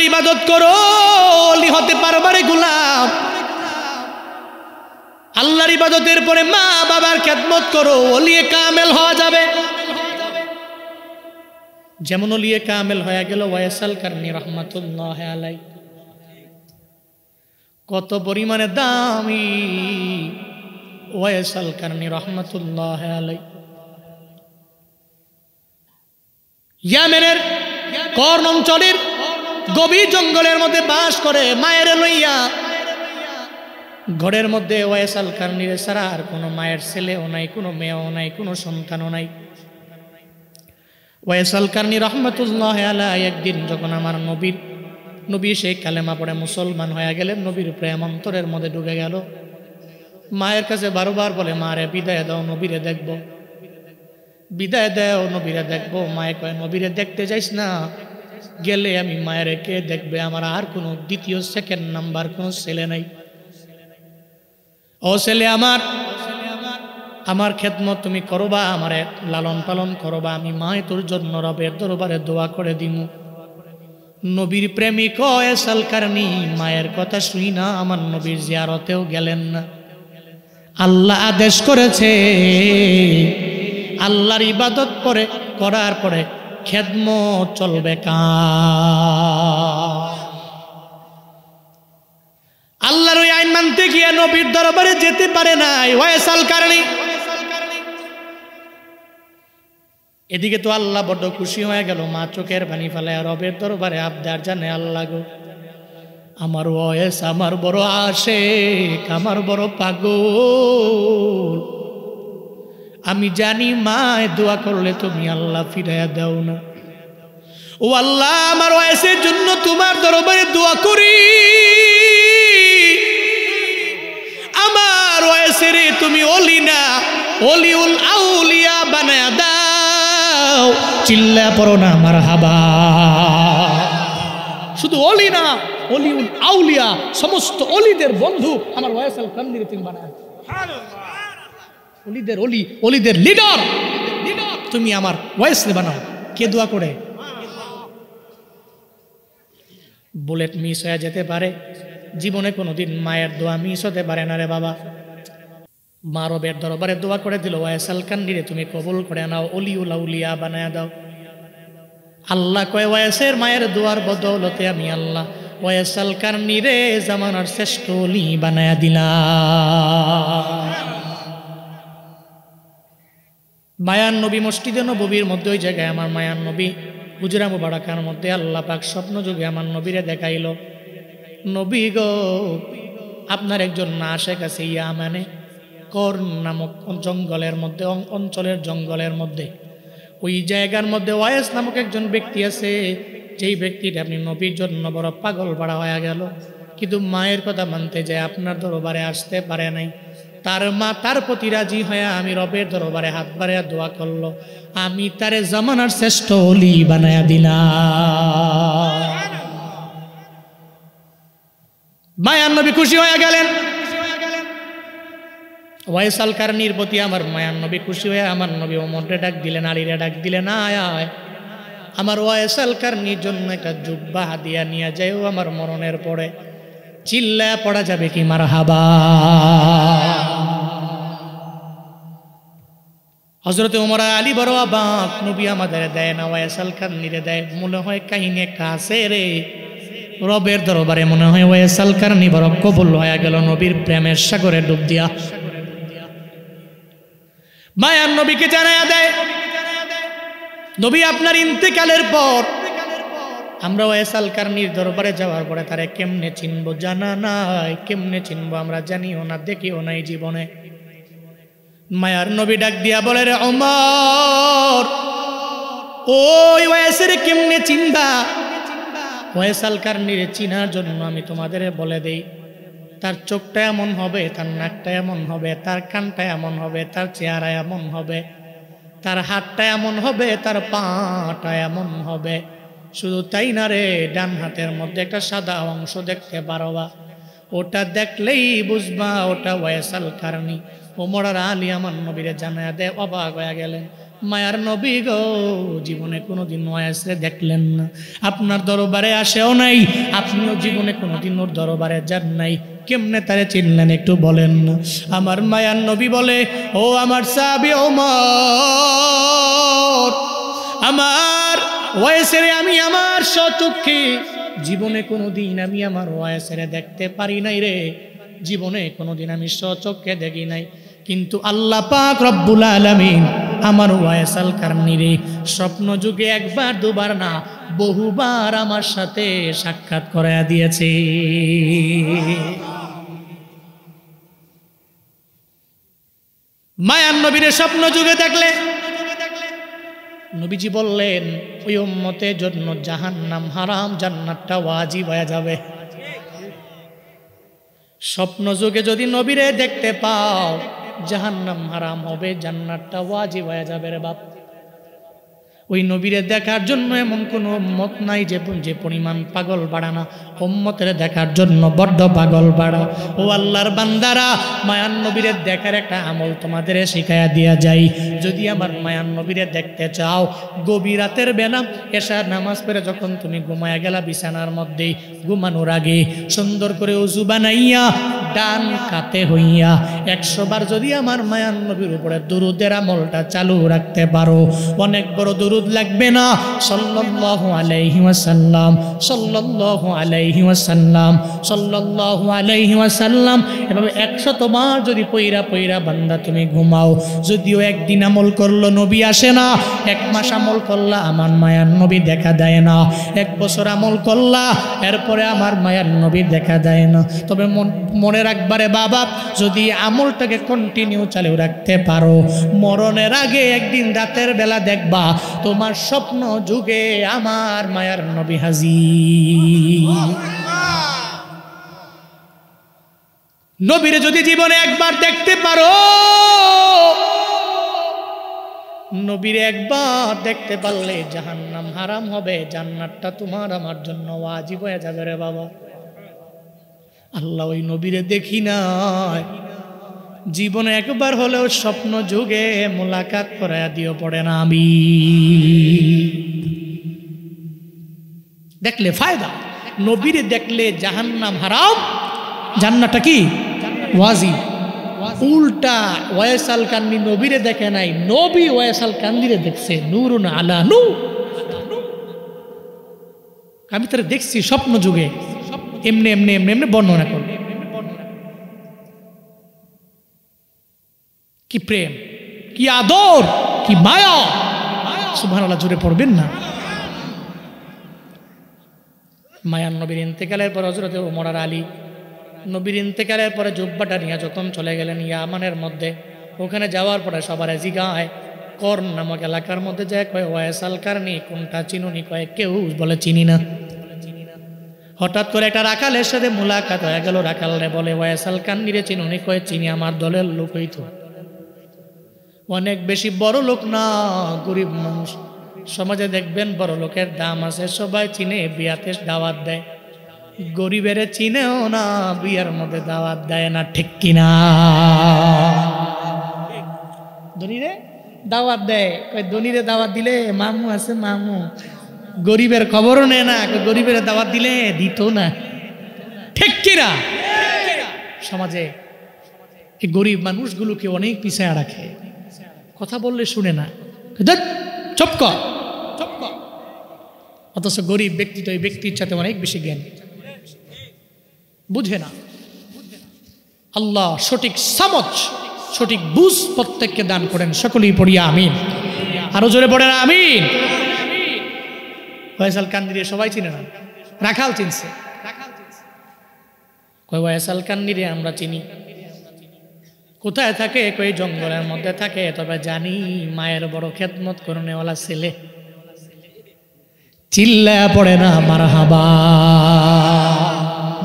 ইবাদত করো, ওলি হতে পারবারে গোলাম। আল্লাহর ইবাদতের পরে মা বাবার খেদমত করো, ওলিয়ে কামেল হওয়া যাবে। যেমন ওলিয়ে কামেল হয়ে গেল ওয়াইস আল কারনী রহমাতুল্লাহ আলাইহি। কত পরিমাণে দামি ওয়াইস আল কারনী রহমাতুল্লাহ আলাইহি। ইয়ামেনের কর্ণ অঞ্চলের গভীর জঙ্গলের মধ্যে বাস করে। মায়ের লইয়া ঘরের মধ্যে ওয়াইস আল কারনীর ছাড়া আর কোনো মায়ের ছেলেও নাই, কোনো মেয়েও নাই, কোনো সন্তানও নাই। ওয়াইস আল কারনী রহমাতুল্লাহ আলাইহি একদিন যখন আমার নবী সেই কালেমা পড়ে মুসলমান হয়ে গেলেন, নবীর প্রেম অন্তরের মধ্যে ঢুকে গেল। মায়ের কাছে বারবার বলে, মারে বিদায় দাও, নবীরে দেখবো, বিদায় দাও, নবীরে দেখবো। মায়ে কয়, নবীরে দেখতে যাইস না, গেলে আমি মায়ের কে দেখবে, আমার আর কোনো দ্বিতীয় সেকেন্ড নাম্বার কোনো ছেলে নাই। ও ছেলে আমার খেদমত তুমি করবা, আমারে লালন পালন করবা, আমি মায়ে তোর জন্য রবের দরবারে দোয়া করে দিমু। নবীর প্রেমিক ওয়াইস আল কারনী মায়ের কথা শুই না আমার নবীর জিয়ারতেও গেলেন না। আল্লাহ আদেশ করেছে, আল্লাহর ইবাদত করার পরে খেদমত চলবে কার? আল্লাহর ওই আইন মানতে গিয়ে নবীর দরবারে যেতে পারে নাই ওয়াইস আল কারনী। এদিকে তো আল্লাহ বড্ড খুশি হয়ে গেল, মা চোখের পানি ফেলায় রবের দরবারে আবদার জানে, আল্লাহ গো আমার ওয়াইস আমার বড় আশিক, আমার বড় পাগল, আমি জানি মায় দোয়া করলে তুমি আল্লাহ ফিরাইয়া দাও না। ও আল্লাহ আমার ওয়াইসের জন্য তোমার দরবারে দোয়া করি, আমার ওয়াইসের তুমি ওলি না ওলিউল আউলিয়া বানায়া দাও। চিল্লা পড়ো না মারহাবা। শুধু ওলি না, ওলিউল আউলিয়া, সমস্ত ওলিদের বন্ধু আমার ওয়াইস আল কারনী তুমি বানায়। ওলিদের ওলি, ওলিদের লিডার তুমি আমার ওয়াইসরে বানাও। কে দোয়া করে? বুলেট মিস হয়ে যেতে পারে, জীবনে কোনোদিন মায়ের দোয়া মিস হতে পারে না রে বাবা। মা রবের দরবারে দোয়া করে দিল, ওয়াইস আল কারনীরে তুমি কবুল করে নাও, ওলিউল আউলিয়া বানায় দাও। আল্লাহ কয়, ওয়াইসের মায়ের দোয়ার বদৌলতে আমি আল্লাহ ওয়াইস আল কারনীরে জামানার শ্রেষ্ঠ ওলি বানায়া দিলাম। মায়ান নবী মসজিদে নববীর মধ্যে, ওই জায়গায় আমার মায়ান নবী হুজরা মুবারাকার মধ্যে আল্লাহ পাক স্বপ্ন যুগে আমার নবীরে দেখাইল, নবী গো আপনার একজন আশেক আছে ইয়ামানে কর্ণ নামক জঙ্গলের মধ্যে, অঞ্চলের জঙ্গলের মধ্যে, ওই জায়গার মধ্যে ওয়াইস নামক একজন ব্যক্তি আছে, যেই ব্যক্তিটা আপনি নবীর জন্য বড় পাগল পাড়া হয়ে গেল, কিন্তু মায়ের কথা মানতে যায় আপনার দরবারে আসতে পারে নাই। তার মা তার প্রতি রাজি হয়ে আমি রবের দরবারে হাত বাড়াইয়া দোয়া করলো, আমি তারে জামানার শ্রেষ্ঠ ওলি বানায়া দিলাম। মায়ান নবী খুশি হয়ে গেলেন। ওয়াইস আল কারনীর প্রতি আমার মায়ান নবী খুশি হয়ে আমার নবী ওমরে ডাক দিলেন, আলীরে ডাক দিলেন, আয় আয় আমার ওয়াইস আল কারনীর জন্য একটা জুব্বা হাদিয়া নিয়ে যাইও, আমার মরণের পরে চিল্লা পড়া যাবে কি মারহাবা। হযরত ওমর আলী বড় অবাক, নবী আমাদের দেয় না, ওয়াইস আল কারনীরে দেয়। মনে হয় কাহিনী একটা আছে রে, রবের দরবারে মনে হয় ওয়াইস আল কারনী বড় কবুল হয়ে গেল নবীর প্রেমের সাগরে ডুব দিয়া। মায়ার নবীকে জানায়া দেয়, নবী আপনার ইন্তেকালের পর আমরা ওয়াইস আল কারনীর দরবারে যাওয়ার পরে তারে কেমনে চিনবো জানা নাই, কেমনে চিনবো আমরা জানিও না, দেখিও নাই জীবনে। মায়ার নবী ডাক দিয়া বলে, রে ওমর, ওই ওয়াইসের কেমনে চিনবা? ওয়াইস আল কারনীর চিনার জন্য আমি তোমাদের বলে দেই, তার চোখটা এমন হবে, তার নাকটা এমন হবে, তার কানটা এমন হবে, তার চেহারা এমন হবে, তার হাতটা এমন হবে, তার পাটা এমন হবে। শুধু তাই না রে, ডান হাতের মধ্যে একটা সাদা অংশ দেখতে পারবা, ওটা দেখলেই বুঝবা ওটা ওয়াইস আল কারনী। ওমর আর আলী আমার নবীরে জানায়া দেয়, অবাক হয়ে গেলেন। মায়ার নবী গো জীবনে কোনোদিন ওয়াইসরে দেখলেন না, আপনার দরবারে আসেও নাই, আপনিও জীবনে কোনোদিন ওর দরবারে যান নাই, কেমনে তারে চিনলেন একটু বলেন না। আমার মায়ার নবী বলে, ও আমার সাহাবী ওমর, আমার ওয়াইসরে আমি আমার স্বচক্ষে জীবনে কোনোদিন আমি আমার ওয়াইসরে দেখতে পারি নাই রে, জীবনে কোনোদিন আমি স্বচক্ষে দেখি নাই, কিন্তু আল্লাহ পাক রব্বুল আলামিন আমার ওয়াইস আল কারনীরে স্বপ্ন যুগে একবার দুবার না বহুবার আমার সাথে সাক্ষাৎ করায়া দিয়েছে। মায়ার নবীরে স্বপ্ন যুগে দেখলে নবীজি বললেন, ওই উম্মতের জন্য জাহান্নাম হারাম, জান্নাতটা ওয়াজিব হয়ে যাবে। স্বপ্ন যুগে যদি নবীরে দেখতে পাও, জাহান্নাম হারাম হবে, জান্নাতটা ওয়াজিব হয়ে যাবে রে বাপ। ওই নবীরে দেখার জন্য এমন কোনো উম্মত নাই যে পরিমাণ পাগল বাড়া না, উম্মতের দেখার জন্য বড্ড পাগল বাড়া। ও আল্লাহর বান্দারা, মায়ান নবীরে দেখার একটা আমল তোমাদের শিখাইয়া দিয়া যাই। যদি আমার মায়ান নবীরে দেখতে চাও, গভীর রাতের বেলা এশার নামাজ পড়ে যখন তুমি ঘুমায়া গেলা বিছানার মধ্যে, ঘুমানোর আগে সুন্দর করে ওযু বানাইয়া ডান কাতে হইয়া 100 বার যদি আমার মায়ান নবীর উপরে দুরূদের আমলটা চালু রাখতে পারো, অনেক বড় দুরূদ লাগবে না, সাল্লাল্লাহু আলাইহি ওয়াসাল্লাম, সাল্লাল্লাহু আলাইহি ওয়াসাল্লাম, সাল্লাল্লাহু আলাইহি ওয়াসাল্লাম, এভাবে 100 বার যদি পয়রা পয়রা বান্দা তুমি ঘুমাও, যদিও একদিন আমল করলো নবী আসে না, 1 মাস আমল করলা আমার মায়ার নবী দেখা দেয় না, 1 বছর আমল করলা এরপরে আমার মায়ার নবী দেখা দেয় না, তবে মনে রাখবারে বাবা, যদি আমলটাকে কন্টিনিউ চালু রাখতে পারো, মরণের আগে একদিন রাতের বেলা দেখবা তোমার স্বপ্ন যুগে আমার মায়ার নবী হাজির। নবীরে যদি জীবনে একবার দেখতে পারো, নবীরে একবার দেখতে পারলে জাহান্নাম হারাম হবে, জান্নাতটা তোমার আমার জন্য ওয়াজিব হয়ে যাবে রে বাবা। আল্লাহ ওই নবীরে দেখি নাই, জীবনে একবার হলেও স্বপ্ন যুগে মোলাকাত করায়া দিও পড়ে না আমি। দেখলে ফায়দা, নবীরে দেখলে জাহান্নাম হারাম, জান্নাতটা কি ওয়াজিব। উল্টা ওয়াইস আল কারনী নবীরে দেখে নাই, নবী ওয়াইস আল কারনীরে দেখছে, নূরুন আলা নূর। আমি তারা দেখছি স্বপ্ন যুগে, এমনি এমনি এমনি এমনি বর্ণনা করবে। কি প্রেম, কি আদর, কি মায়া, সুবহানাল্লাহ জুড়ে পড়বেন না। মায়ান নবীর ইন্তেকালের পর হযরত ওমর আর আলী নবীর ইন্তেকালের পরে জুব্বাটা নিয়ে যখন চলে গেলেন ইয়ামানের মধ্যে, ওখানে যাওয়ার পরে সবার জিগায় কর্ন নামক এলাকার মধ্যে যায়, কয় ওয়াইস আল কারনী কোনটা চিনুনি, কয় কেউ বলে চিনি না। হঠাৎ করে একটা রাখালের সাথে মুলাকাত হয়ে গেল, রাখালরে বলে ওয়াইস আল কারনীরে চিনুনি, কয় চিনি, আমার দলের লোক হইতো, অনেক বেশি বড় লোক না, গরিব মানুষ। সমাজে দেখবেন বড় লোকের দাম আছে, সবাই চিনে, বিয়াতে দাওয়াত দেয়, গরিবের চিনেও না, বিয়ার মধ্যে দাওয়াত দেয় না, ঠিক কিনা? ধনীরে দাওয়াত দেয়, ধনীরে দাওয়াত দিলে মামু আছে মামু, গরিবের খবরও নেয় না, গরিবের দাওয়াত দিলে দিত না, ঠিক কিনা? সমাজে এই গরিব মানুষগুলোকে অনেক পিছায় রাখে, কথা বললে শুনে না, চুপ কর। অথচ গরিব ব্যক্তিটা ওই ব্যক্তির সাথে অনেক বেশি জ্ঞান, বুঝে না। আল্লাহ সঠিক সমঝ, সঠিক বুঝ প্রত্যেককে দান করেন, সকলেই পড়িয়া আমিন। আরো জোরে পড়েন আমিন। ওয়াইস আল কারনীরে সবাই চিনে না, রাখাল চিনছে, কয় ওয়াইস আল কারনীরে আমরা চিনি। কোথায় থাকে? কই জঙ্গলের মধ্যে থাকে, তবে জানি মায়ের বড় খেদমত করনেওয়ালা ছেলে। চিল্লা পড়ে না মারহাবা,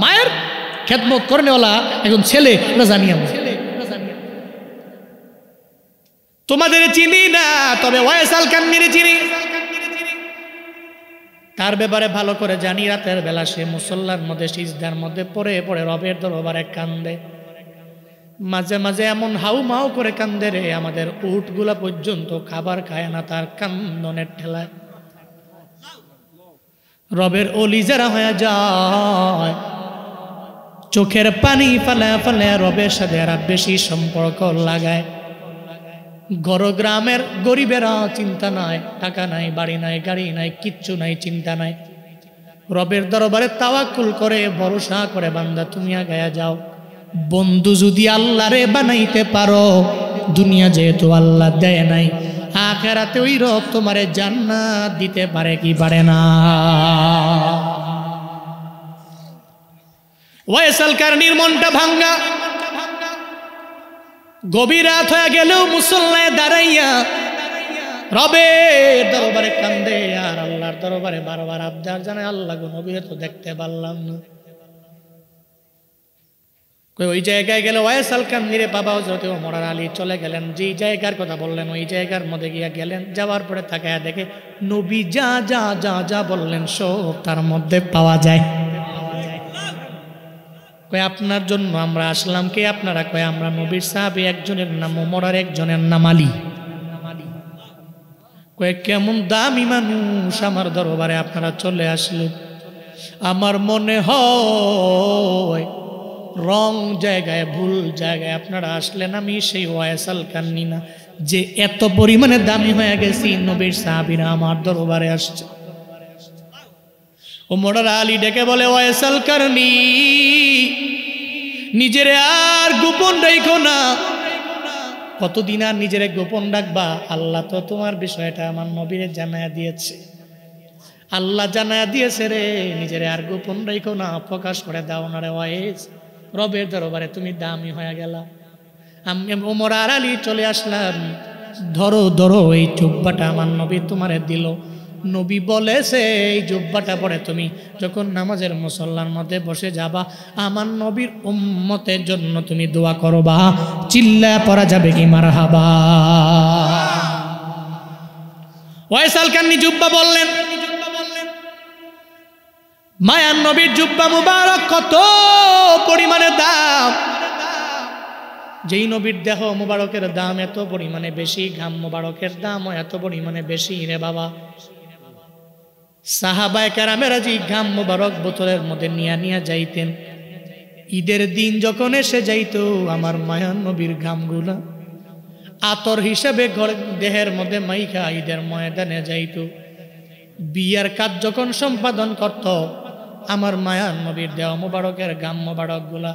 মায়ের খেদমত করনেওয়ালা একজন ছেলে, আমরা জানি। আমরা তোমাদের চিনি না, তবে ওয়াইস আল কারনীরে চিনি, তার ব্যাপারে ভালো করে জানি। রাতের বেলা সে মুসল্লার মধ্যে সিজদার মধ্যে পড়ে পড়ে রবের দরবারে কান্দে, মাঝে মাঝে এমন হাউ মাউ করে কান্দে রে, আমাদের উটগুলা পর্যন্ত খাবার খায় না তার কান্দনের ঠেলায়। রবের ওলি যারা হয়ে যায়, চোখের পানি ফেলে ফেলে রবের সাথে এরা বেশি সম্পর্ক লাগায়। গড় গ্রামের গরিবেরা চিন্তা নাই, টাকা নাই, বাড়ি নাই, গাড়ি নাই, কিচ্ছু নাই, চিন্তা নাই। রবের দরবারে তাওয়াক্কুল করে ভরসা করে বান্দা তুমি আগায়া যাও। বন্ধু যদি আল্লাহরে বানাইতে পারো, দুনিয়া যেহেতু আল্লাহ দেয় নাই, আখিরাতে ওই রব তোমারে জান্নাত দিতে পারে কি পারে না? ওয়াইসাল কারনির মনটা ভাঙ্গা, গভীর রাত হয়ে গেলেও মুসল্লায় দাঁড়াইয়া রবের দরবারে কান্দে আর আল্লাহর দরবারে বারবার আবদার জানায়, আল্লাহ গো নবীরে তো দেখতে পারলাম না। ওই জায়গায় গেলে ওয়াইসাল কারনিরে বাবা হযরত ওমর আলী চলে গেলেন, যে জায়গার কথা বললেন ওই জায়গার মধ্যে গিয়া গেলেন। যাওয়ার পরে তাকায়া দেখে নবী যা যা যা যা বললেন সব তার মধ্যে পাওয়া যায়। কয় আপনার জন্য আমরা আসলাম, কে আপনারা? কয় আমরা নবীর সাহাবী, একজনের নাম ওমর আর একজনের নাম আলী। কয় কেমন দামি মানুষ আমার দরবারে আপনারা চলে আসলেন। আমার মনে হয় রং জায়গায়, ভুল জায়গায় আপনারা আসলেন। আমি সেই ওয়াইসাল কারনি না যে এত পরিমাণে দামি হয়ে গেছি, নবীর সাহাবীরা আমার দরবারে আসছে। ওমর আলী ডেকে বলে, ওয়াইসাল কারনি নিজের আর গোপন রাখো না। কতদিন আর নিজের গোপন রাখবা? আল্লাহ তো তোমার বিষয়টা আমার নবীরে জানায়া দিয়েছে। আল্লাহ জানায়া দিয়েছে রে, নিজের আর গোপন রাখো না, প্রকাশ করে দাও না রে ওয়াইস। রবের দরবারে তুমি দামি হয়ে গেলা। আমি ওমর আর আলী চলে আসলাম, ধরো ধরো এই জুব্বাটা আমার নবী তোমারে দিল। নবী বলেছে এই জুব্বাটা পরে তুমি যখন নামাজের মুসল্লার মধ্যে বসে যাবা, আমার নবীর উম্মতের জন্য তুমি দোয়া করবা। চিল্লা পড়া যাবে কি মারহাবা? ওয়াইসাল কারনি জুব্বা বললেন, মায়ার নবীর জুব্বা মুবারক কত পরিমাণে দাম। যেই নবীর দেহ মুবারকের দাম এত পরিমাণে বেশি, ঘাম মুবারকের দাম এত পরিমাণে বেশি রে বাবা। সাহাবায়ে কেরামেরা যে ঘাম মুবারক বোতলের মধ্যে নিয়ে যাইতেন, ঈদের দিন যখন এসে যাইত আমার মায়ার নবীর ঘামগুলা আতর হিসেবে দেহের মধ্যে মাইখা ঈদের ময়দানে যাইত। বিয়ার কাজ যখন সম্পাদন করত, আমার মায়ার নবীর দেহ মুবারকের ঘাম মুবারক গুলা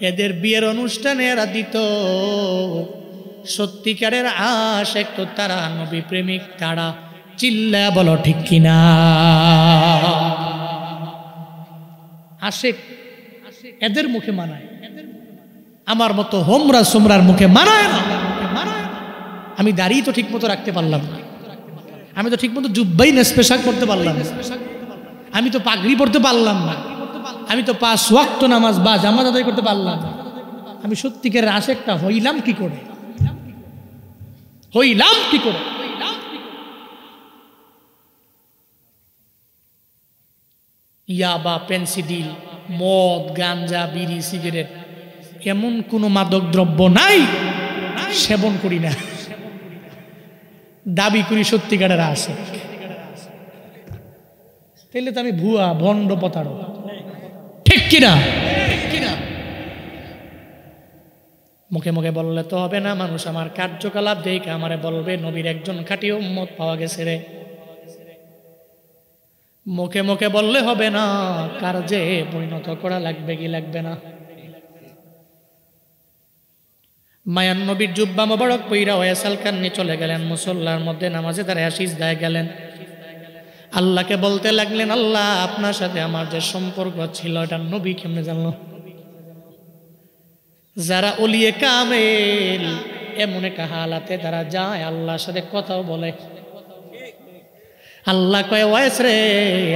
এদের বিয়ের অনুষ্ঠানে এরা দিত। সত্যিকারের আশিক তো তারা, নবী প্রেমিক তারা। চিল্লা বলো ঠিক কিনা? আশিক এদের মুখে মানায়, আমার মতো হোমরা সোমরার মুখে মানায় না। আমি দাড়ি তো ঠিক মতো রাখতে পারলাম না, আমি তো ঠিক মতো জুব্বাই নেসপেশাক পড়তে পারলাম না, আমি তো পাগড়ি পড়তে পারলাম না, আমি তো 5 ওয়াক্ত নামাজ বা জামাত আদায় করতে পারলাম না। আমি সত্যিকারের আশিকটা হইলাম কি করে? হইলাম কি করে? ইয়াবা, পেন্সিডিল, মদ, গাঞ্জা, বিড়ি, সিগারেট এমন কোনো মাদক দ্রব্য নাই সেবন করি না, দাবি করি সত্যিকারের আশিক। তাইলে তো আমি ভুয়া, ভণ্ড, প্রতারক, ঠিক কিনা? মুখে মুখে বললে তো হবে না, মানুষ আমার কার্যকলাপ দেখে আমারে বলবে নবীর একজন খাঁটি উম্মত পাওয়া গেছে রে। মুখে মুখে বললে হবে না, কার্যে পরিণত করা লাগবে কি লাগবে না? মায়ান নবীর জুব্বা মোবারক পইরা ওয়াইসাল কারনি চলে গেলেন মুসল্লার মধ্যে, নামাজে দাঁড়ায় সিজদায় গেলেন। আল্লাহকে বলতে লাগলেন, আল্লাহ আপনার সাথে আমার যে সম্পর্ক ছিল এটা নবী কেমনে জানলো? যারা ওলিয়ে কামেল এমন একটা হালাতে তারা যায় আল্লাহর সাথে কথাও বলে। আল্লাহ কয়, ওয়াইস রে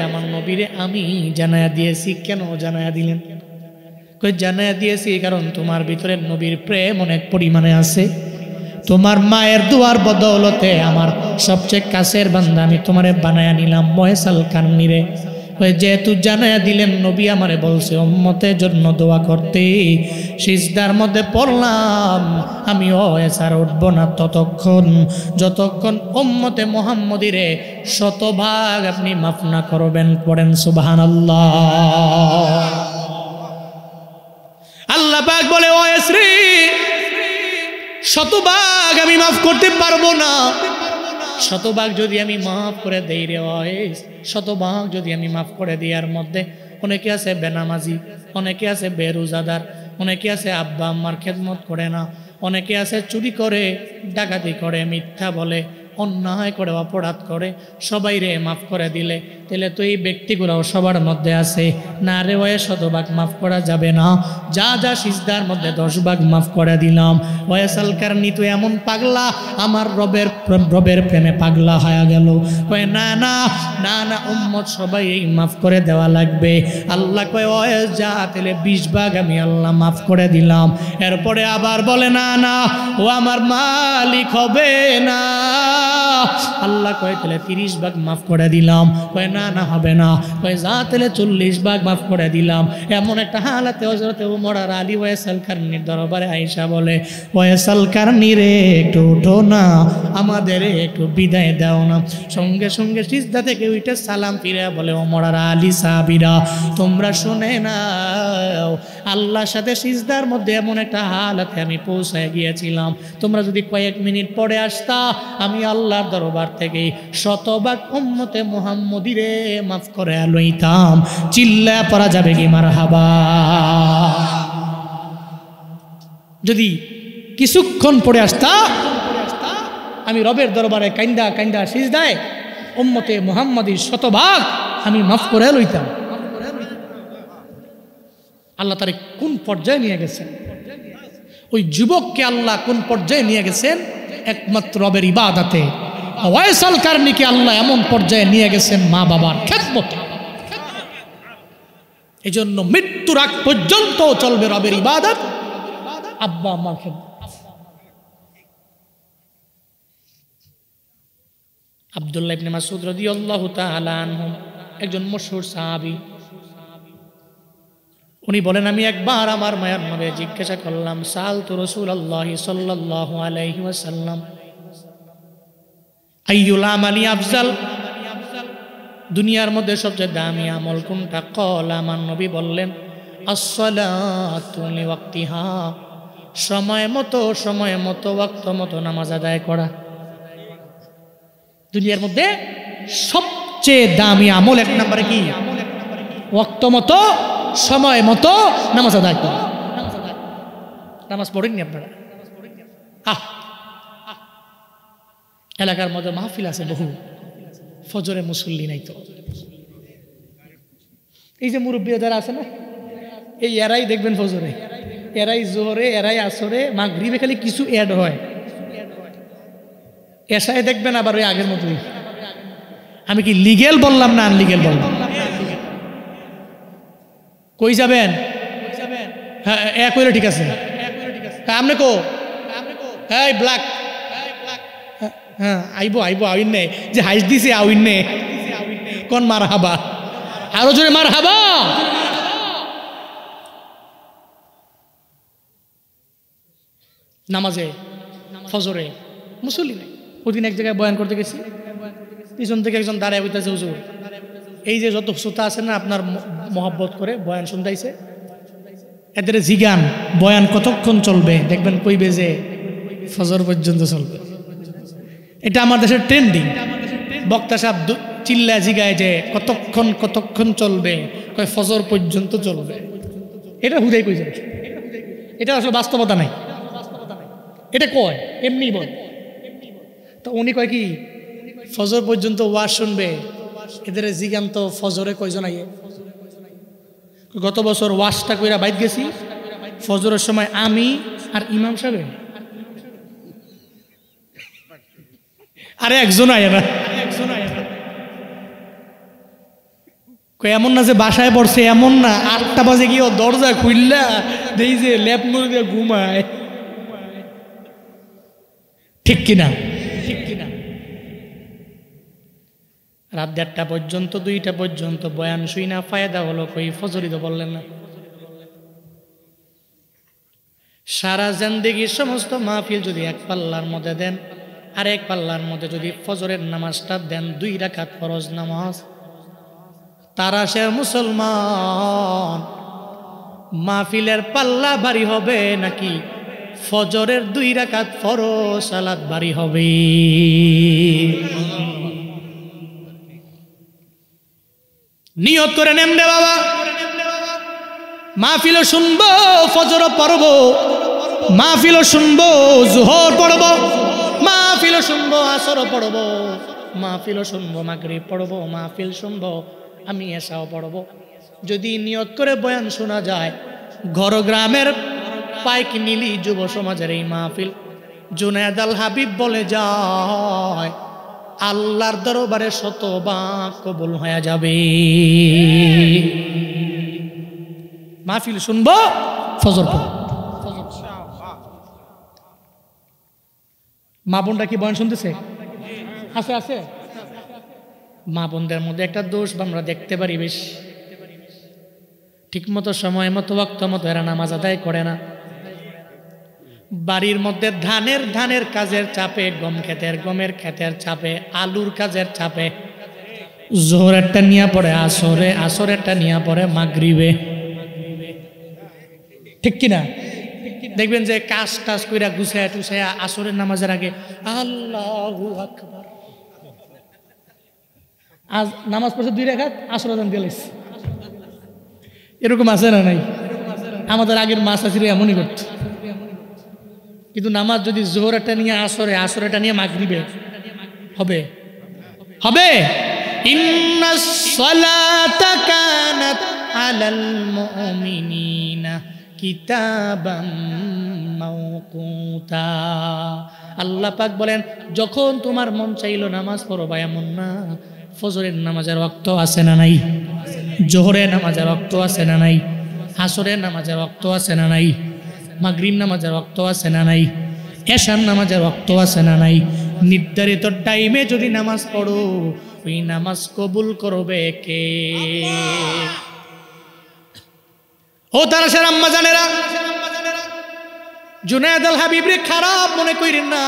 আমার নবীরে আমি জানায়া দিয়েছি। কেন জানায়া দিলেন? কই জানায়া দিয়েছি কারণ তোমার ভিতরে নবীর প্রেম অনেক পরিমাণে আছে। তোমার মায়ের দুয়ার বদৌলতে আমার সবচেয়ে কাছের বান্দা আমি তোমারে বানায়া নিলাম ওয়াইসাল কারনি রে। যেহেতু জানায়া দিলেন নবী আমারে বলছে উম্মতের জন্য দোয়া করতে, সিজদার মধ্যে পড়লাম আমি এছাড়া উঠবো না ততক্ষণ যতক্ষণ উম্মতে মুহাম্মদীরে শতভাগ আপনি মাফ না করবেন। পড়েন সুবহানাল্লাহ। আল্লাহ পাক বলে ওয়াসরি শতভাগ আমি মাফ করতে পারবো না, শতভাগ যদি আমি মাফ করে দেই রে ওয়াইস, শতভাগ যদি আমি মাফ করে দিই। এর মধ্যে অনেকে আছে বেনামাজি, অনেকে আছে বেরোজাদার, অনেকে আছে আব্বা আম্মার খেদমত করে না, অনেকে আছে চুরি করে, ডাকাতি করে, মিথ্যা বলে, অন্যায় করে, অপরাধ করে। সবাই রে মাফ করে দিলে তাহলে তো এই ব্যক্তিগুলোও সবার মধ্যে আছে না রে ওয়ে, শতভাগ মাফ করা যাবে না। যা যা সিজদার মধ্যে 10 ভাগ মাফ করে দিলাম। ওয়াসাল কারনি তো এমন পাগলা, আমার রবের প্রেমে পাগলা হয়ে গেল। কয় না না না না উম্মত সবাই এই মাফ করে দেওয়া লাগবে। আল্লাহ কয় ওয়াস যা তাহলে 20 ভাগ আমি আল্লাহ মাফ করে দিলাম। এরপরে আবার বলে না না ও আমার মালিক হবে না। আল্লাহ কয় তাহলে 30 ভাগ মাফ করে দিলাম। কয় না না হবে না। কয় যা তাহলে 40 ভাগ মাফ করে দিলাম। এমন একটা হালাতে হযরতে ওমর আর আলী ওয়াসাল কারনির দরবারে আয়েশা বলে ওয়াসাল কারনি রে একটু উঠো না, আমাদের একটু বিদায় দাও না। সঙ্গে সঙ্গে সিজদা থেকে উঠে সালাম ফিরে বলে ওমর আর আলী সাহাবীরা তোমরা শুনে নাও, আল্লাহর সাথে সিজদার মধ্যে এমন একটা হালাতে আমি পৌঁছায় গিয়েছিলাম, তোমরা যদি কয়েক মিনিট পরে আসতা আমি আল্লাহর দরবার থেকে শতভাগ উম্মতে মুহাম্মদীরে মাফ করে লইতাম। চিল্লা পড়া যাবে কি মারহাবা। যদি কিছুক্ষণ পরে আসতা আমি রবের দরবারে কাইন্দা কাইন্দা সিজদায় উম্মতে মুহাম্মদীর শতভাগ আমি মাফ করে লইতাম। আল্লাহ তারে কোন পর্যায়ে নিয়ে গেছেন, ওই যুবককে আল্লাহ কোন পর্যায়ে নিয়ে গেছেন, একমাত্র রবের ইবাদতে। ওয়াইসাল কারনিকে আল্লাহ এমন পর্যায়ে নিয়ে গেছেন মা বাবার খেদমতে। এই জন্য মৃত্যুর আগ পর্যন্ত চলবে রবের ইবাদত, আব্বা আম্মার খেদমত। আব্দুল্লাহ ইবনে মাসউদ রাদিয়াল্লাহু তাআলা আনহু একজন মশহুর সাহাবী। উনি বলেন আমি একবার আমার মায়ার নবী জিজ্ঞাসা করলাম সালতু রাসূলুল্লাহ সাল্লাল্লাহু আলাইহি ওয়াসাল্লাম আইয়ুল আমালি আফজাল, দুনিয়ার মধ্যে সবচেয়ে দামি আমল কোনটা? কল আমার নবী বললেন আসসালাতু লিওয়াক্তিহা, সময় মতো ওয়াক্ত মতো নামাজ আদায় করা। দুনিয়ার মধ্যে সবচেয়ে দামি আমল এক নম্বরে কি? ওয়াক্ত মতো সময় মতো নামাজ আদায় করা। নামাজ পড়েননি আপনারা? এলাকার মধ্যে মাহফিল আছে বহু, ফজরে মুসল্লি নাই তো। এই যে মুরব্বীরা যারা আছে না, এই এরাই দেখবেন ফজরে, এরাই জোহরে, এরাই আসরে, মাগরিবে খালি কিছু অ্যাড হয়, এশায় দেখবেন আবার ওই আগের মতোই। আমি কি লিগেল বললাম না আনলিগেল বললাম? কই যাবেন? হ্যাঁ এক হইলে ঠিক আছে। আপনি কো হ্যাঁ ব্ল্যাক, হ্যাঁ আইবো আউইন নে, যে হাইস দিছে আউইন নে কোন মার হাবা, আরো জোরে মার হাবা। নামাজে ফজরে মুসল্লি নাই। ওদিন এক জায়গায় বয়ান করতে গেছি, পিছন থেকে একজন দাঁড়ায় বইতেছে হুজুর এই যে যত শ্রোতা আছে না আপনার মহব্বত করে বয়ান শুনতেছে, এদের জিগান বয়ান কতক্ষণ চলবে? দেখবেন কইবে যে ফজর পর্যন্ত চলবে। এটা আমার দেশের ট্রেন্ডিং। বক্তা সাহেব চিল্লা জিগায় যে কতক্ষণ চলবে, কয় ফজর পর্যন্ত চলবে। এটা হুদাই কইছে, এটা আসলে বাস্তবতা নাই, এটা কয় এমনি বল। তো উনি কয় কি ফজর পর্যন্ত ওয়াজ শুনবে, এদের জিগান তো ফজরে কয়জন আইয়ে? গত বছর ওয়াজটা কইরা বাইত গেছি, ফজরের সময় আমি আর ইমাম সাহেব, আরে একজন আয় না, এমন না যে বাসায় পড়ছে, এমন না 8টা বাজে গিয়ে দরজা খুললা দেই যে ল্যাপ মুড়ি দিয়ে ঘুমায়। ঠিক কিনা? রাত 1:30 পর্যন্ত 2টা পর্যন্ত বয়ান শুই না, ফায়দা হলো কই? ফজরই তো বললেন না। সারা জিন্দেগির সমস্ত মাহফিল যদি এক পাল্লার মধ্যে দেন, আর এক পাল্লার মধ্যে যদি ফজরের নামাজটা দেন, 2 রাকাত ফরজ নামাজ, তারা সে মুসলমান। মাহফিলের পাল্লা ভারী হবে নাকি ফজরের 2 রাকাত ফরজ সালাত ভারী হবে? নিয়ত করে নেন রে বাবা, মাহফিলও শুনবো, ফজরও পড়বো, মাহফিলও শুনবো, জোহর পড়বো, মাহফিলও শুনবো, আসরও পড়বো, মাহফিলও শুনবো, মাগরিব পড়বো, মাহফিল শুনবো, আমি এশাও পড়বো। যদি নিয়ত করে বয়ান শোনা যায়, ঘর গ্রামের পাইক নীলি যুব সমাজের এই মাহফিল, জুনায়েদ আল হাবিব বলে যায়, আল্লাহর দরবারে শতবার কবুল হয়ে যাবে। মাহফিল শুনবো, ফজর পড়ব। মা বোনরা কি বয়ান শুনতেছে? আছে আছে। মা বোনদের মধ্যে একটা দোষ আমরা দেখতে পারি বেশ, ঠিক মতো সময় মতো ওয়াক্ত মতো এরা নামাজ আদায় করে না। বাড়ির মধ্যে ধানের কাজের চাপে, গমের ক্ষেতের চাপে, আলুর কাজের চাপে জোহরেরটা নিয়ে পড়ে আসরেরটা নিয়ে পড়ে মাগরিবে, ঠিক কিনা? দেখবেন যে কাজ টাজ কইরা গুছায়া টুছায়া আসরের নামাজের আগে আল্লাহু আকবার, আজ নামাজ পড়ছে 2 রাকাত, আসর আজান দিয়ে লাইছে। এরকম আছে না নাই? আমাদের আগের মা চাচিরা এমনই করত। কিন্তু নামাজ যদি জোহরটা নিয়ে আসরেটা নিয়ে মাগরিবে হবে হবে। ইন্নাস সালাতা কানাত আলাল মুমিনিনা কিতাবাম মাওকুতা। আল্লাহ পাক বলেন, যখন তোমার মন চাইলো নামাজ পড়বা, এমন না। ফজরের নামাজের ওয়াক্ত আছে না নাই? জোহরের নামাজের ওয়াক্ত আছে না নাই? আসরের নামাজের ওয়াক্ত আছে না নাই? মাগরিব নামাজের ওয়াক্ত আছে না নাই? এশার নামাজের ওয়াক্ত আছে না নাই? নির্ধারিত টাইমে যদি নামাজ পড়ো, ওই নামাজ কবুল করবে কে? ও তারা সে আম্মা জানেরা, জুনায়েদ আল হাবিবরে খারাপ মনে কইরেন না।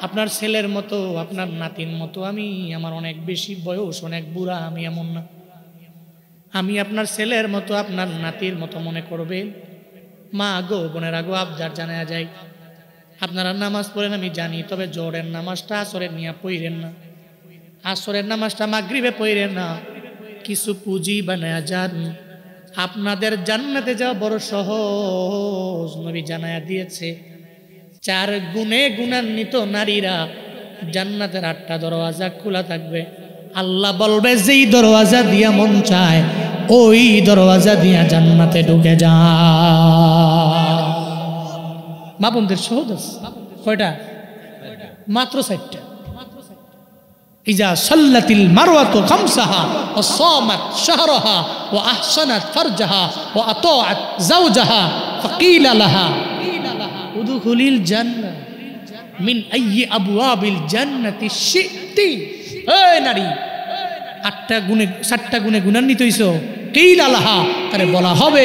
আপনার ছেলের মতো, আপনার নাতির মতো আমি, আমার অনেক বেশি বয়স, অনেক বুড়া, আমি এমন না। আমি আপনার ছেলের মতো, আপনার নাতির মতো মনে করবেন। মা গো, বোনেরা গো, আবদার জানা যায়, আপনারা নামাজ পড়েন আমি জানি, তবে জোহরের নামাজটা আসরের নিয়ে পড়েন না, আসরের নামাজটা মাগরিবে পড়েন না। কিছু পুঁজি বানায়া যান, আপনাদের জান্নাতে যাওয়া বড় সহজ। নবী জানায়া দিয়েছে, 4 গুণে গুণান্বিত নারীরা জান্নাতের 8টা দরওয়াজা খোলা থাকবে। আল্লাহ বলবে, যেই দরওয়াজা দিয়া মন চায় ওই দরওয়াজা দিয়া জান্নাতে ঢুকে যা। মা বোনদের সহজ আছে কয়টা? মাত্র 4টা। ইজা সাল্লাতিল মারওয়াতু খামসাহা ওয়া সামাত শাহরাহা ওয়া আহসানাত ফারজাহা ওয়া আতাআত যাওজাহা ফাকিলা লাহা উদখুলিল জান্নাহ মিন আইয়ি আবওয়াবিল জান্নাতি শি'তি। এই নারী, 7টা গুণে গুণান্বিত হইছো, কিলা লাহা, তারে বলা হবে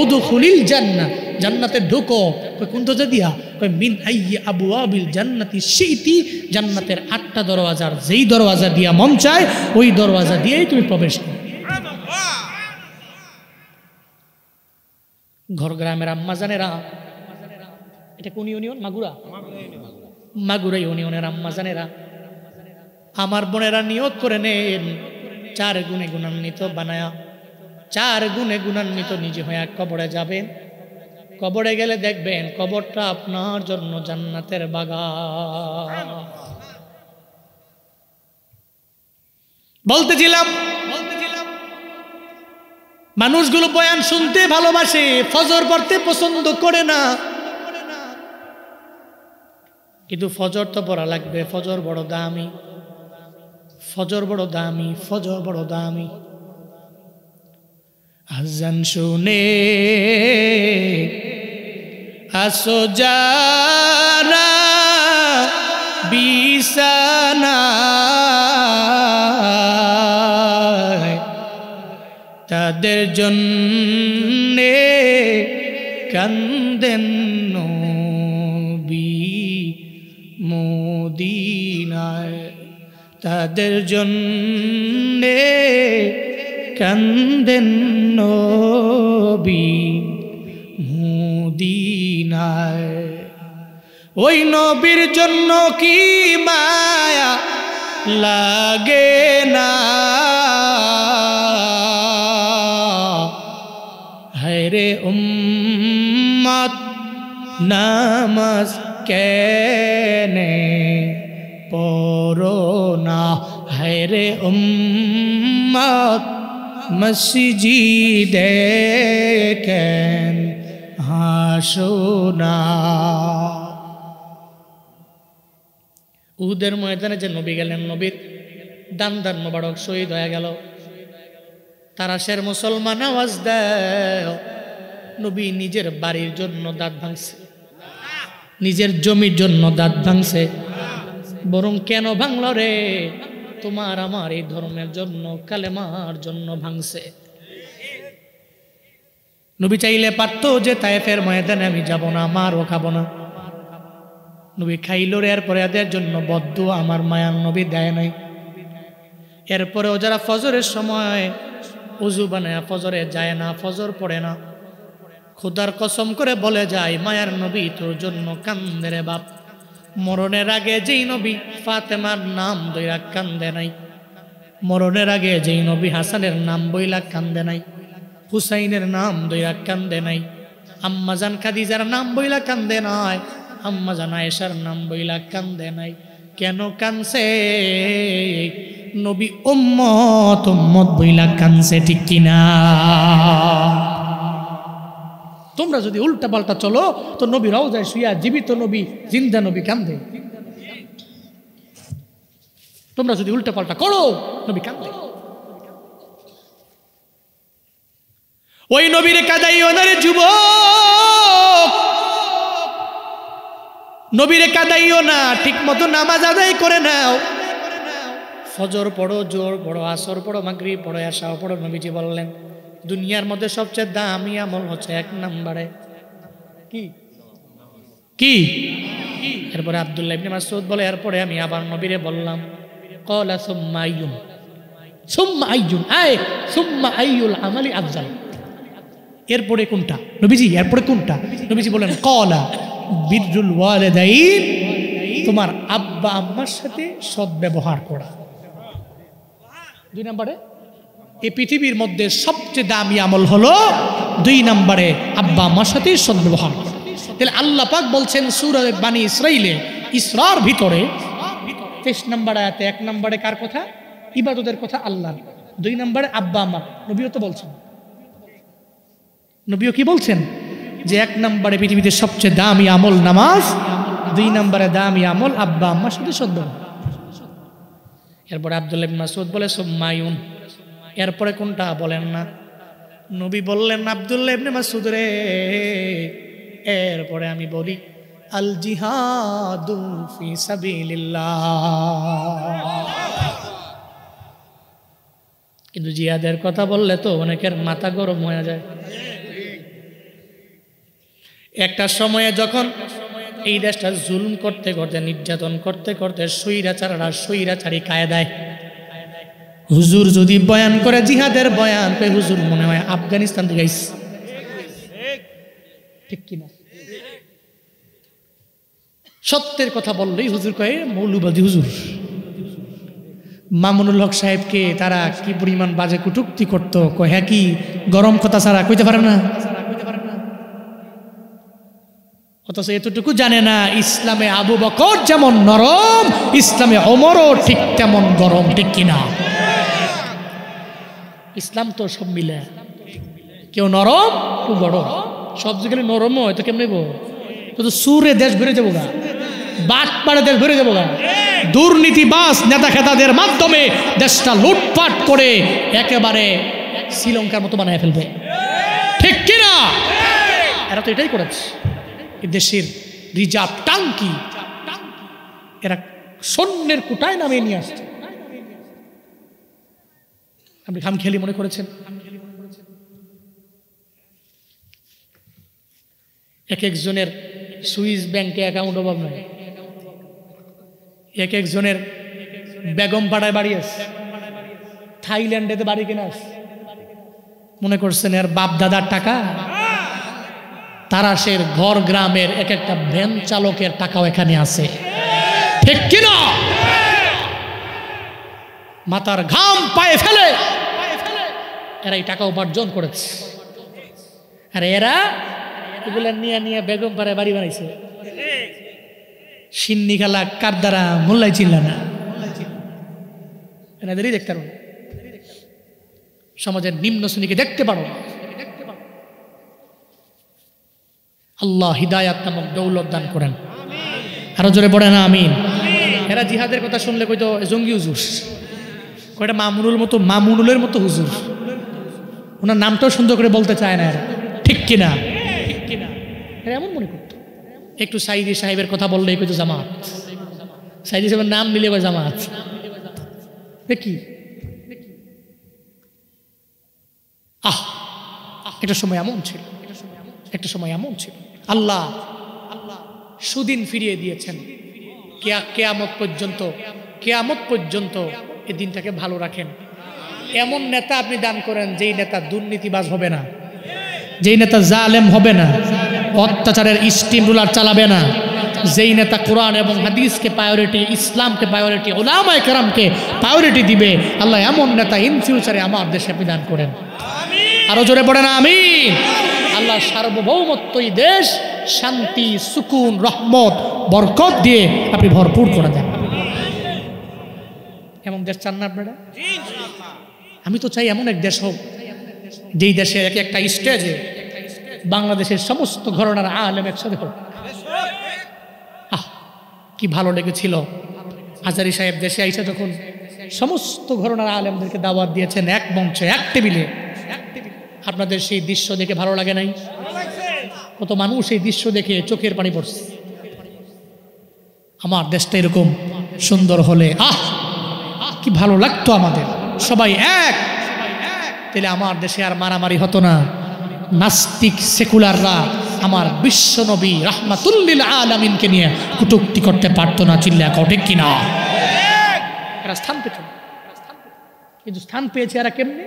উদখুলিল জান্নাহ, জান্নাতে ঢোকো। কোন দরজা দিয়া? মিন আইয়ি আবওয়াবিল জান্নাতি শি'তি, জান্নাতের 8টা দরওয়াজার যেই দরওয়াজা দিয়া মন চায় ওই দরওয়াজা দিয়েই তুমি প্রবেশ করো। ঘর গ্রামের আম্মা জানেরা, এটা কোন ইউনিয়ন? মাগুরা ইউনিয়নের আম্মা জানেরা, আমার বোনেরা নিয়ত করে নেন, 4 গুণে গুণান্বিত বানায়া, 4 গুণে গুণান্বিত নিজে হয়ে কবরে যাবেন। কবরে গেলে দেখবেন কবরটা আপনার জন্য জান্নাতের বাগান। বলতেছিলাম মানুষগুলো বয়ান শুনতে ভালোবাসে, ফজর পড়তে পছন্দ করে না। কিন্তু ফজর তো পড়া লাগবে, ফজর বড় দামি, ফজর বড় দামি, ফজর বড় দামি। আজান শুনে আসো যারা বিছানা তাদের জন্যে কান্দেন নবী মদিনায়, তাদের জন্যে কান্দেন নবী মদিনায়। ওই নবীর জন্য কি মায়া লাগে না, হায়রে উম্মত নামাজ কেনে পড়ো না, হায়রে উম্মত মসজিদে কেন হাসো না। উহুদের ময়দানে যে নবী গেলেন, নবীর দান মোবারক শহীদ হয়ে গেল। তারা শের মুসলমান আওয়াজ দেয়, নবী নিজের বাড়ির জন্য দাঁত ভাঙছে, নিজের জমির জন্য দাঁত ভাঙছে, বরং কেন ভাঙল রে? তোমার আমার এই ধর্মের জন্য, কালেমার জন্য ভাঙছে। নবী চাইলে পারত যে তায়েফের ময়দানে আমি যাব না, মারও খাবো না। নবী খাইল রে, এরপরে এদের জন্য বদদুয়া আমার মায়ার নবী দেয় নাই। এরপরেও যারা ফজরের সময় উজু বানায় ফজরে যায় না, ফজর পড়ে না, খোদার কসম করে বলে যায়, মায়ার নবী তোর জন্য কান্দে রে বাপ। মরণের আগে যেই নবী ফাতেমার নাম দইরা কান্দে নাই, মরণের আগে যেই নবী হাসানের নাম বইলা কান্দে নাই, হুসাইনের নাম দইরা কান্দে নাই, আম্মাজান খাদিজার নাম বইলা কান্দে নাই, আম্মাজান আয়েশার নাম বইলা কান্দে নাই। কেন কানছে? নবী উম্মত উম্মত বইলা কানছে, ঠিক কিনা? তোমরা যদি উল্টা পাল্টা চলো তো নবী রওজায় শুইয়া জীবিত নবী, জিন্দা নবী কান্দে। তোমরা যদি উল্টা পাল্টা করো, নবী কান্দে। ওই নবীরে কাদাইও না রে যুবক, নবীরে কাদাইও না, ঠিক মতো নামাজ আদায় করে নাও। ফজর পড়ো, জোর পড়ো, আসর পড়ো, মাগরিব পড়ো, এশাও পড়ো। নবীজি বললেন দুনিয়ার মধ্যে সবচেয়ে দামি আমল হচ্ছে 1 নম্বরে কি কি? এরপরে আব্দুল্লাহ ইবনে মাসউদ বলে, এরপরে আমি আবার নবীরে বললাম, ক্বালা সুম্মা আইয়ুন, সুম্মা আইয়ুন, আয় সুম্মা আইয়ুল আমালি আফজাল। এরপরে কোনটা নবীজি? এরপরে কোনটা? নবীজি বলেন, ক্বালা বিররুল ওয়ালিদাইন, তোমার আব্বা আম্মার সাথে সদ্ব্যবহার করা। 2 নম্বরে, এই পৃথিবীর মধ্যে সবচেয়ে দামি আমল হলো 2 নম্বরে আব্বা আম্মার সাথে সদ্ব্যবহার করা। তাহলে আল্লাহ পাক বলছেন সূরা বানী ইসরাইলে ইসরার ভিতরে 23 নম্বর আয়াতে 1 নম্বরে কার কথা? ইবাদতের কথা আল্লাহর। 2 নম্বরে আব্বা আম্মা। নবীও তো বলছেন, নবীও কি বলছেন যে 1 নম্বরে পৃথিবীতে সবচেয়ে দামি আমল নামাজ, 2 নম্বরে দামি আমল আব্বা আম্মার সাথে সদ্ব্যবহার। এরপরে আব্দুল্লাহ ইবনে মাসউদ বলে সুম্মায়ুন, এরপরে কোনটা বলেন না। নবী বললেন, আব্দুল্লাহ ইবনে মাসউদ রে, এরপরে আমি বলি আল জিহাদু ফি সাবিলিল্লাহ। কিন্তু জিহাদের কথা বললে তো অনেকের মাথা গরম হয়ে যায়। একটা সময়ে যখন এই দেশটা জুলুম করতে করতে, নির্যাতন করতে করতে স্বৈরাচাররা স্বৈরাচারী কায়দায় হুজুর যদি বয়ান করে, জিহাদের বয়ান পে হুজুর মনে হয় আফগানিস্তান থেকে আইছে, ঠিক কিনা? সত্যের কথা বললেই হুজুর কয়ে মৌলবাদী হুজুর। মামুনুল হক সাহেবকে তারা কি পরিমাণ বাজে কটূক্তি করতো, কয় হ্যাঁ কি গরম কথা ছাড়া কইতে পারে না। অথচ এতটুকু জানে না, ইসলামে আবু বকর যেমন নরম, ইসলামে ওমরও ঠিক তেমন গরম, ঠিক কিনা? ইসলাম তো সব মিলে, কেউ নরম কেউ গরম, সব জায়গায় নরম হয় তো কেমন তো সুরে দেশ ভরে যাবো গা, বাদ পাড়ে দেশ ভরে যাবো গা। দুর্নীতিবাজ নেতা খেতাদের মাধ্যমে দেশটা লুটপাট করে একেবারে শ্রীলঙ্কার মতো বানায় ফেলবে, ঠিক কিনা? এরা তো এটাই করেছে। দেশের রিজার্ভ টাঙ্কি এরা সৈন্যের কোটায় নামিয়ে নিয়ে আসছে। আপনি খামখেয়ালি মনে করেছেন এক একজনের সুইস ব্যাংকে অ্যাকাউন্ট অভাব নয়, এক একজনের বেগম পাড়ায় বাড়ি আছে, থাইল্যান্ডেতে বাড়ি কিনা আছে। মনে করছেন এর বাপ দাদার টাকা? তারাশের ঘর গ্রামের এক একটা ভ্যান চালকের টাকাও এখানে আছে, ঠিক কিনা? মাথার ঘাম পায়ে ফেলে এরা এই টাকা উপার্জন করেছে, আর এরা এগুলা নিয়ে নিয়ে বেগম পাড়ায় বাড়ি বানাইছে। সিন্নি খেলা কার দ্বারা মোল্লাই চিল্লা না, এনাদেরই দেখতে পারো, সমাজের নিম্ন শ্রেণীকে দেখতে পারো। আল্লাহ হিদায়াত নামক দৌলত দান করেন, আরো জোরে পড়ে না আমিন। এরা জিহাদের কথা শুনলে কইতো জঙ্গি হুজুর, কয়টা মামুনুলের মতো হুজুর, ওনার নামটাও সুন্দর করে বলতে চায় না এরা, ঠিক কিনা? এরা এমন মনে করতো। একটু সাইদি সাহেবের কথা বললে কইতো জামাত, সাইদি সাহেবের নাম নিলে কয় জামাত। দেখি একটা সময় এমন ছিল, একটা সময় এমন ছিল। আল্লাহ সুদিন ফিরিয়ে দিয়েছেন, কেয়ামত পর্যন্ত এই দিনটাকে ভালো রাখেন। এমন নেতা আপনি দান করেন যেই নেতা দুর্নীতিবাজ হবে না, যেই নেতা জালেম হবে না, অত্যাচারের স্টিম রুলার চালাবে না, যেই নেতা কোরআন এবং হাদিসকে প্রায়োরিটি, ইসলামকে প্রায়োরিটি, উলামায়ে কেরামকে প্রায়োরিটি দিবে, আল্লাহ এমন নেতা ইন ফিউচারে আমার দেশে আপনি দান করেন। আরো জোরে পড়ে না আমিন। আল্লাহ সার্বভৌমত্ব এই দেশ শান্তি, সুকুন, রহমত, বরকত দিয়ে আপনি ভরপুর করে দেন। এমন দেশ চান না আপনারা? আমি তো চাই এমন এক দেশ হোক যেই দেশে এক একটা স্টেজে বাংলাদেশের সমস্ত ঘরানার আলেম একসাথে হোক। কি ভালো লেগেছিল আজারি সাহেব দেশে আইসা যখন সমস্ত ঘরানার আলেমদেরকে দাওয়াত দিয়েছেন এক মঞ্চে, এক টেবিলে। আপনাদের সেই দৃশ্য দেখে ভালো লাগে নাই? কত মানুষ এই দৃশ্য দেখে চোখের পানি পড়ছে। আমার দেশটা এরকম সুন্দর হলে কি ভালো লাগতো আমাদের, সবাই এক, তাহলে আমার দেশে আর মারামারি হতো না। নাস্তিক সেকুলাররা আমার বিশ্ব নবী রাহমাতুল লিল আলামিনকে নিয়ে কটূক্তি করতে পারতো না। চিল্লা কও ঠিক কিনা? এরা স্থান পেত, কিন্তু স্থান পেয়েছে এরা কেমনে?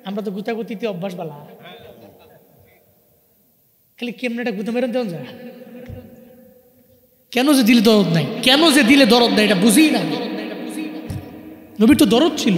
আমরা তো গুতাগুতিতে অভ্যাস বালা, খালি কেমনে এটা গুতা মেরেন দেওয়া যায়। কেন যে দিলে দরদ নাই, কেন যে দিলে দরদ নাই এটা বুঝি না। নবীর তো দরদ ছিল।